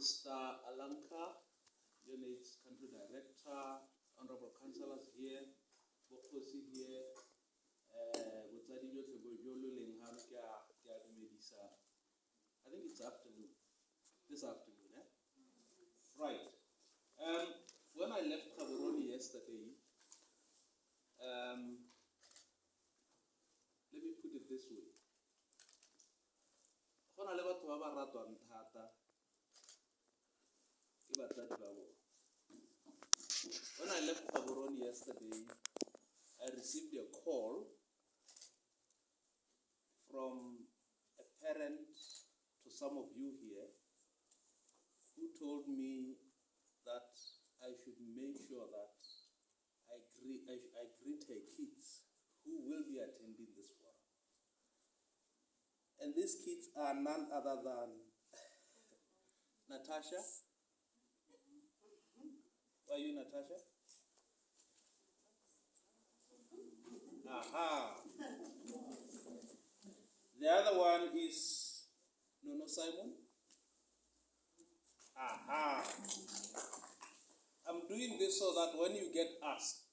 Mr. Alanka, UNAIDS Country Director, Honorable Councillors here, Bokosi here, I think it's afternoon, this afternoon, eh? Right. When I left Gaborone yesterday, let me put it this way. When I left Gaborone yesterday, I received a call from a parent to some of you here who told me that I should make sure that I greet her kids who will be attending this forum. And these kids are none other than Natasha. Why are you Natasha? Aha. The other one is Nono Simon. Aha. I'm doing this so that when you get asked,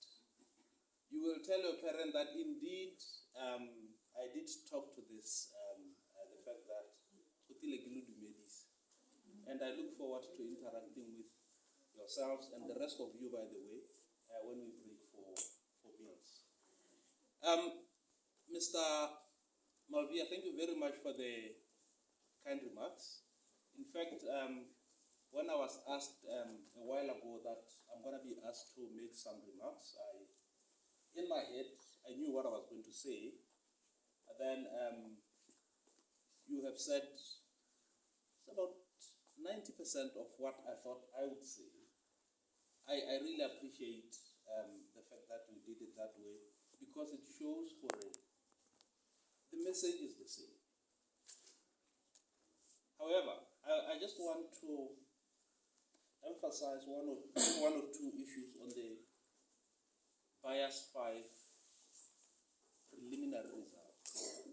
you will tell your parent that indeed I did talk to this, the fact that and I look forward to interacting with yourselves and the rest of you, by the way, when we break for meals. Mr. Malvia, thank you very much for the kind remarks. In fact, when I was asked a while ago that I'm going to be asked to make some remarks, in my head, I knew what I was going to say. And then you have said it's about 90% of what I thought I would say. I really appreciate the fact that we did it that way, because it shows for the message is the same. However, I just want to emphasize one or two issues on the Bias 5 preliminary results.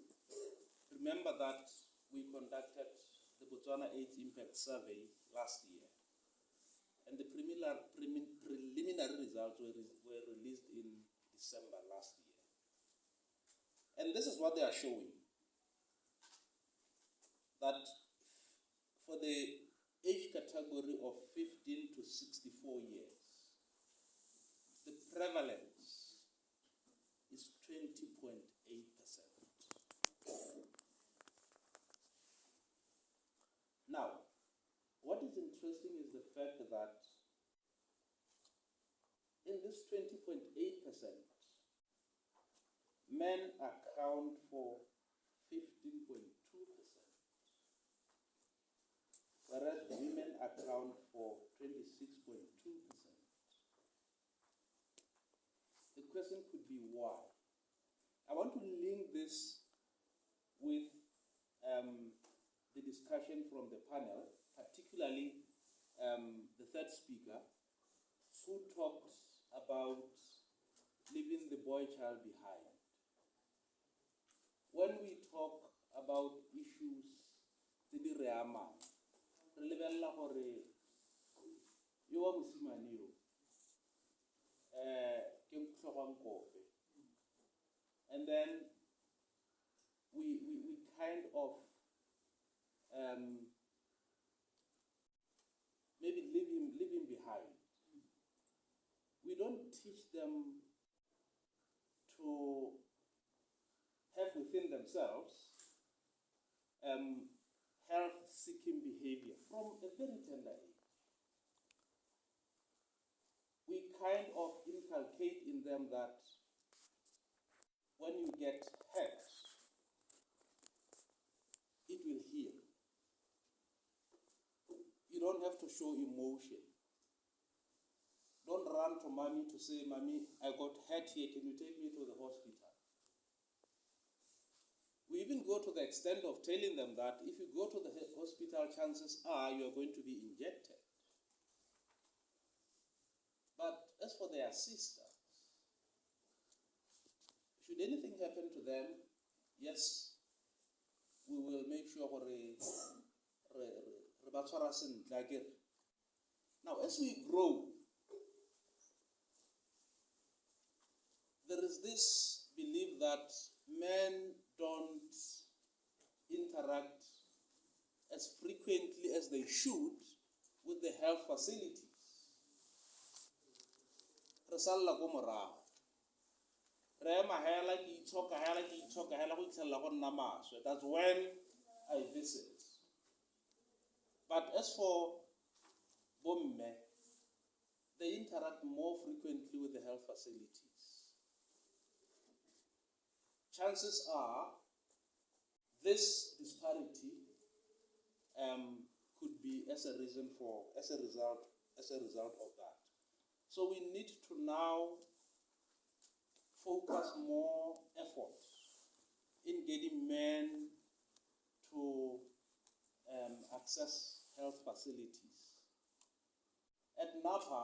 Remember that we conducted the Botswana AIDS Impact Survey last year, and the preliminary results were released in December last year. And this is what they are showing, that for the age category of 15 to 64 years, the prevalence is 20.8%. Now, what is interesting is the fact that in this 20.8%, men account for 15.2%, whereas women account for 26.2%. The question could be why. I want to link this with the discussion from the panel, particularly the third speaker, who talked about leaving the boy child behind. When we talk about issues tse di re amang, re lebella gore yo wa mosimane yo ke mtlhogwang kope, and then we kind of maybe leave him behind. We don't teach them to have within themselves health-seeking behavior from a very tender age. We kind of inculcate in them that when you get hurt, it will heal. You don't have to show emotion. Don't run to mommy to say, "Mommy, I got hurt here, can you take me to the hospital?" We even go to the extent of telling them that if you go to the hospital, chances are you are going to be injected. But as for their sisters, should anything happen to them, yes, we will make sure Now, as we grow, there is this belief that men don't interact as frequently as they should with the health facilities. That's when I visit. But as for Bomme, they interact more frequently with the health facilities. Chances are this disparity could be as a result of that. So we need to now focus more effort in getting men to access health facilities. At NAPA,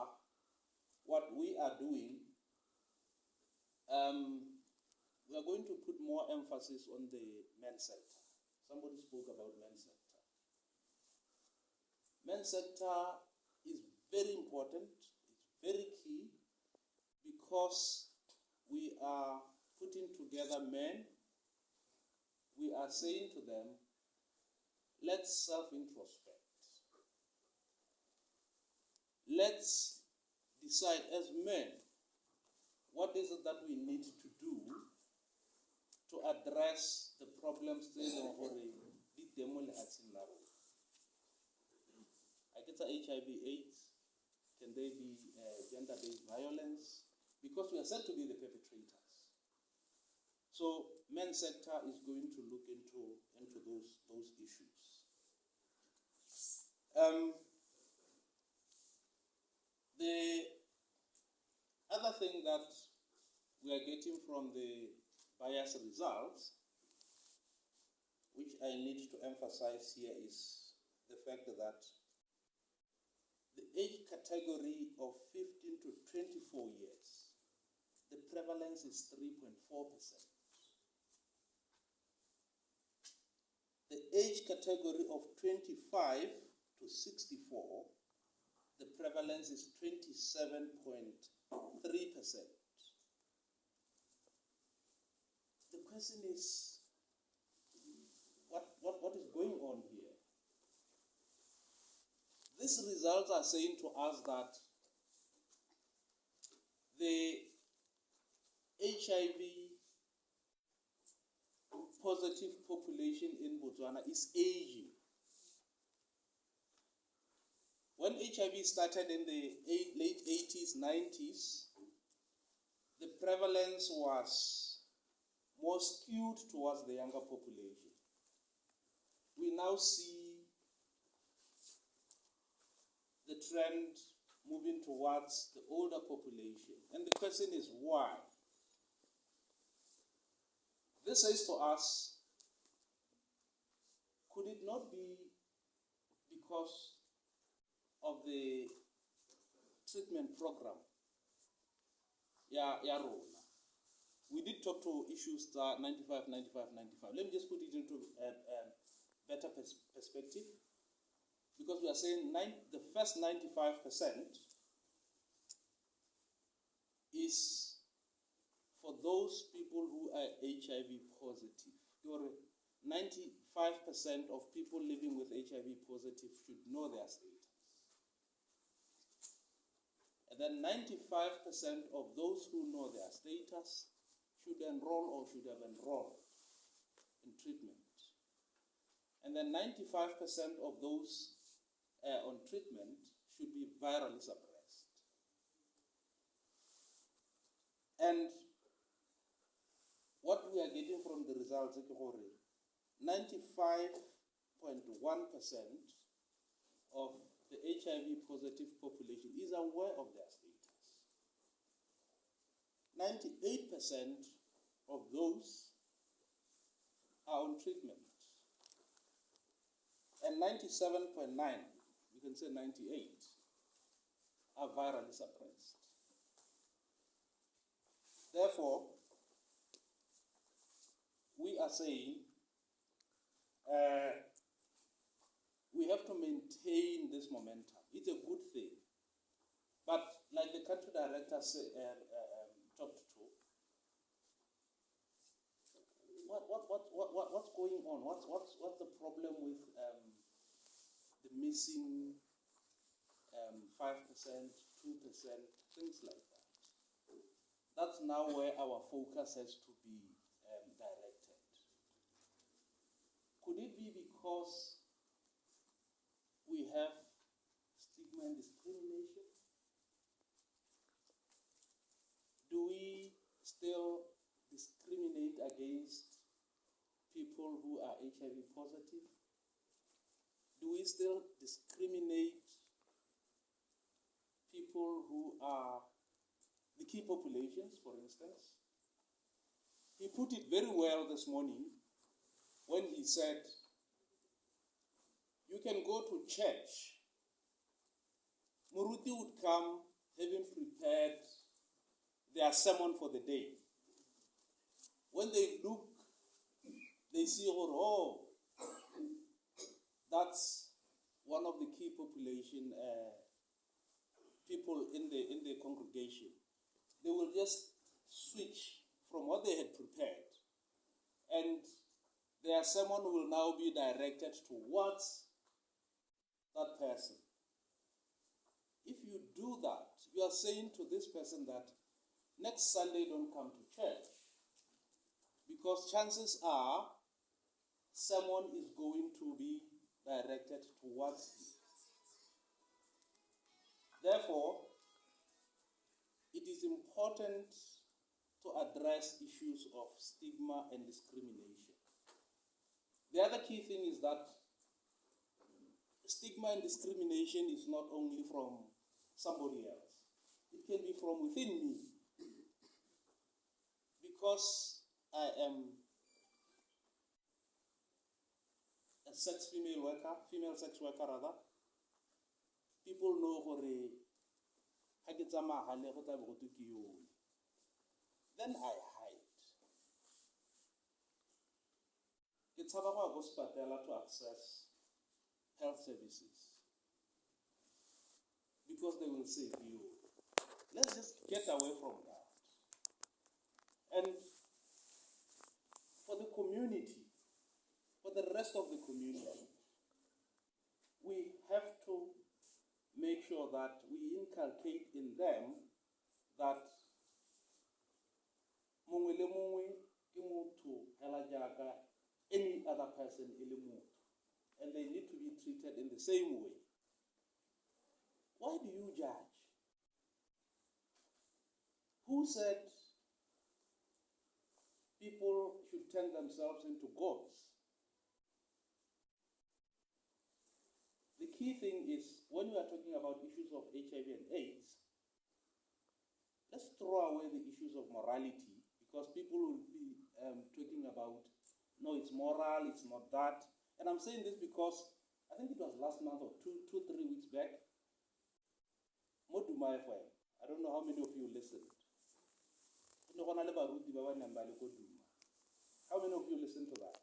what we are doing, we are going to put more emphasis on the men's sector. Somebody spoke about men's sector. Men's sector is very important, it's very key, because we are putting together men. We are saying to them, let's self-introspect. Let's decide as men, what is it that we need to do to address the problems that HIV/AIDS, can they be gender-based violence? Because we are said to be the perpetrators. So men's sector is going to look into those issues. The other thing that we are getting from the bias results, which I need to emphasize here, is the fact that the age category of 15 to 24 years, the prevalence is 3.4%. The age category of 25 to 64, the prevalence is 27.3%. The question is, what is going on here? These results are saying to us that the HIV positive population in Botswana is aging. When HIV started in the late 80s, 90s, the prevalence was more skewed towards the younger population. We now see the trend moving towards the older population. And the question is why? This says to us, could it not be because of the treatment program? We did talk to issues 95, 95, 95. Let me just put it into a better perspective. Because we are saying the first 95% is for those people who are HIV positive. 95% of people living with HIV positive should know their status. And then 95% of those who know their status should enroll or should have enrolled in treatment. And then 95% of those on treatment should be virally suppressed. And what we are getting from the results, 95.1% of the HIV positive population is aware of their status. 98% of those are on treatment. And 97.9%, you can say 98%, are virally suppressed. Therefore, we are saying we we have to maintain this momentum. It's a good thing. But like the country director talked to, what's going on? What's the problem with the missing 5%, 2%, things like that? That's now where our focus has to be directed. Could it be because we have stigma and discrimination? Do we still discriminate against people who are HIV positive? Do we still discriminate people who are the key populations, for instance? He put it very well this morning when he said, you can go to church. Muruti would come having prepared their sermon for the day. When they look, they see, oh, that's one of the key population people in the congregation. They will just switch from what they had prepared, and their sermon will now be directed towards that person. If you do that, you are saying to this person that next Sunday don't come to church, because chances are someone is going to be directed towards you. Therefore, it is important to address issues of stigma and discrimination. The other key thing is that stigma and discrimination is not only from somebody else. It can be from within me. Because I am a female sex worker rather, people know then I hide. It's about hospital to access health services because they will say you. Let's just get away from that. And for the community, for the rest of the community, we have to make sure that we inculcate in them that mongwe le mongwe ke motho hela jaaka any other person e le motho, and they need to be treated in the same way. Why do you judge? Who said people should turn themselves into gods? The key thing is, when we are talking about issues of HIV and AIDS, let's throw away the issues of morality, because people will be talking about, no, it's moral, it's not that. And I'm saying this because I think it was last month or 3 weeks back, Moduma FM. I don't know how many of you listened. How many of you listened to that?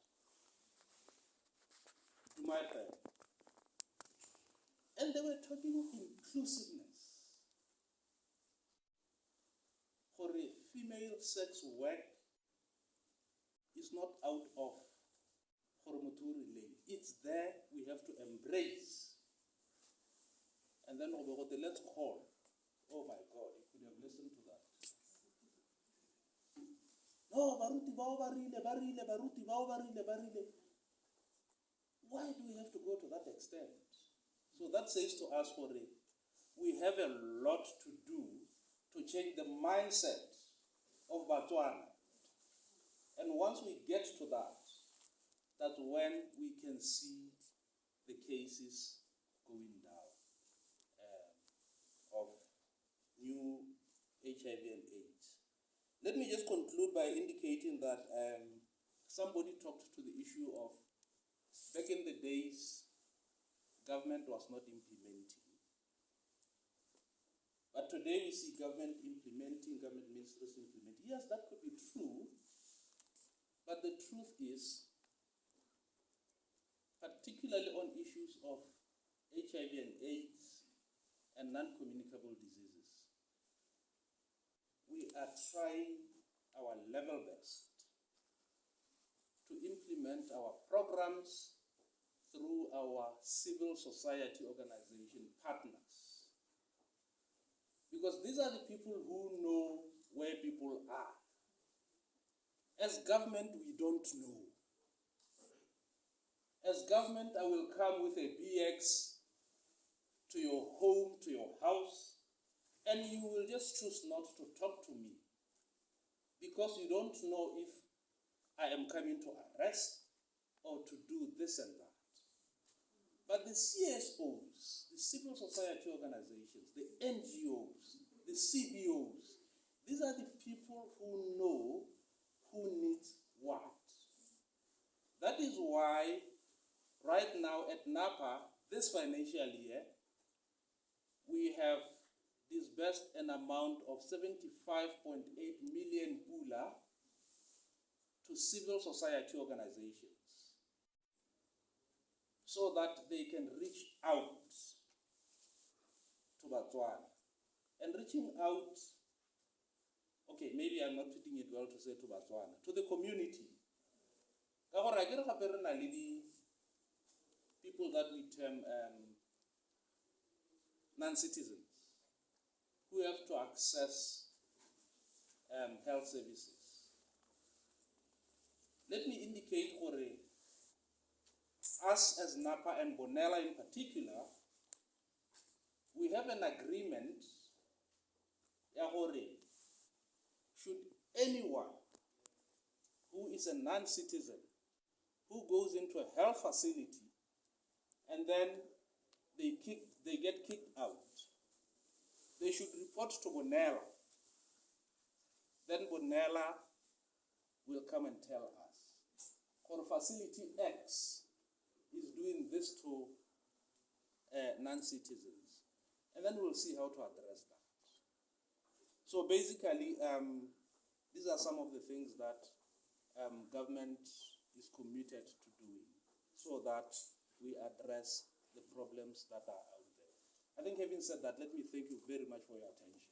Duma FM. And they were talking of inclusiveness. For a female sex work is not out of Hormoturi lane. It's there, we have to embrace. And then let's call. Oh my God, you could have listened to that. No, baruti bao barile. Why do we have to go to that extent? So that says to us, we have a lot to do to change the mindset of Botswana. And once we get to that, that's when we can see the cases going down of new HIV and AIDS. Let me just conclude by indicating that somebody talked to the issue of, back in the days, government was not implementing. But today we see government implementing, government ministers implementing. Yes, that could be true. But the truth is that particularly on issues of HIV and AIDS and non-communicable diseases. We are trying our level best to implement our programs through our civil society organization partners. Because these are the people who know where people are. As government, we don't know. As government, I will come with a BX to your home, to your house, and you will just choose not to talk to me because you don't know if I am coming to arrest or to do this and that. But the CSOs, the civil society organizations, the NGOs, the CBOs, these are the people who know who needs what. That is why right now at NAPA, this financial year, we have disbursed an amount of 75.8 million pula to civil society organizations so that they can reach out to Botswana. And reaching out, okay, maybe I'm not putting it well to say to Botswana, to the community. People that we term non-citizens who have to access health services. Let me indicate for us as NAPA and Bonella in particular, we have an agreement should anyone who is a non-citizen who goes into a health facility and then they get kicked out, they should report to Bonella. Then Bonella will come and tell us, or facility X is doing this to non-citizens. And then we'll see how to address that. So basically, these are some of the things that government is committed to doing so that we address the problems that are out there. I think having said that, let me thank you very much for your attention.